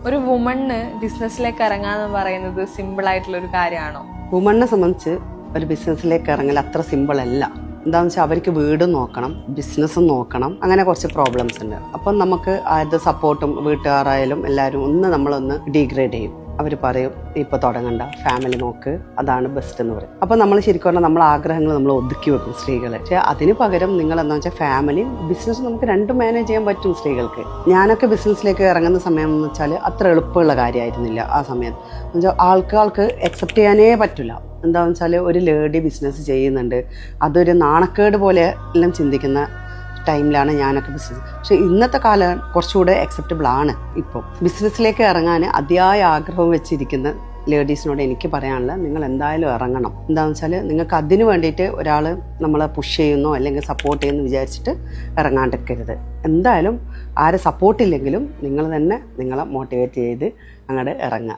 ഒരു വുമണ് ബിസിനസ്സിലേക്ക് ഇറങ്ങാന്ന് പറയുന്നത് സിമ്പിൾ ആയിട്ടുള്ള ഒരു കാര്യമാണോ? വുമണിനെ സംബന്ധിച്ച് ഒരു ബിസിനസ്സിലേക്ക് ഇറങ്ങൽ അത്ര സിമ്പിൾ അല്ല. എന്താണെന്ന് വെച്ചാൽ അവർക്ക് വീടും നോക്കണം, ബിസിനസ്സും നോക്കണം, അങ്ങനെ കുറച്ച് പ്രോബ്ലംസ് ഉണ്ട്. അപ്പം നമുക്ക് ആരുടെ സപ്പോർട്ടും വീട്ടുകാരായാലും എല്ലാവരും നമ്മളൊന്ന് ഡീഗ്രേഡ് ചെയ്യും. അവർ പറയും ഇപ്പോൾ തുടങ്ങണ്ട, ഫാമിലി നോക്ക്, അതാണ് ബെസ്റ്റ് എന്ന് പറയും. അപ്പം നമ്മൾ ശരിക്കും പറഞ്ഞാൽ നമ്മളെ ആഗ്രഹങ്ങൾ നമ്മൾ ഒതുക്കി വെക്കും സ്ത്രീകളെ. പക്ഷേ അതിന് പകരം നിങ്ങൾ എന്താ വെച്ചാൽ ഫാമിലിയും ബിസിനസ്സും നമുക്ക് രണ്ടും മാനേജ് ചെയ്യാൻ പറ്റും സ്ത്രീകൾക്ക്. ഞാനൊക്കെ ബിസിനസ്സിലേക്ക് ഇറങ്ങുന്ന സമയം എന്ന് വെച്ചാൽ അത്ര എളുപ്പമുള്ള കാര്യമായിരുന്നില്ല ആ സമയത്ത്. എന്നുവെച്ചാൽ ആൾക്കാർക്ക് അക്സെപ്റ്റ് ചെയ്യാനേ പറ്റില്ല. എന്താണെന്ന് വെച്ചാൽ ഒരു ലേഡി ബിസിനസ് ചെയ്യുന്നുണ്ട്, അതൊരു നാണക്കേട് പോലെ എല്ലാം ചിന്തിക്കുന്ന ടൈമിലാണ് ഞാനൊക്കെ ബിസിനസ്. പക്ഷെ ഇന്നത്തെ കാലം കുറച്ചുകൂടെ അക്സെപ്റ്റബിൾ ആണ്. ഇപ്പോൾ ബിസിനസ്സിലേക്ക് ഇറങ്ങാൻ അതിയായ ആഗ്രഹം വെച്ചിരിക്കുന്ന ലേഡീസിനോട് എനിക്ക് പറയാനുള്ളത്, നിങ്ങൾ എന്തായാലും ഇറങ്ങണം. എന്താണെന്ന് വെച്ചാൽ നിങ്ങൾക്ക് അതിന് വേണ്ടിയിട്ട് ഒരാൾ നമ്മളെ പുഷ് ചെയ്യുന്നോ അല്ലെങ്കിൽ സപ്പോർട്ട് ചെയ്യുന്നു വിചാരിച്ചിട്ട് ഇറങ്ങാണ്ടിരിക്കരുത്. എന്തായാലും ആരെ സപ്പോർട്ടില്ലെങ്കിലും നിങ്ങൾ തന്നെ നിങ്ങളെ മോട്ടിവേറ്റ് ചെയ്ത് അങ്ങോട്ട് ഇറങ്ങുക.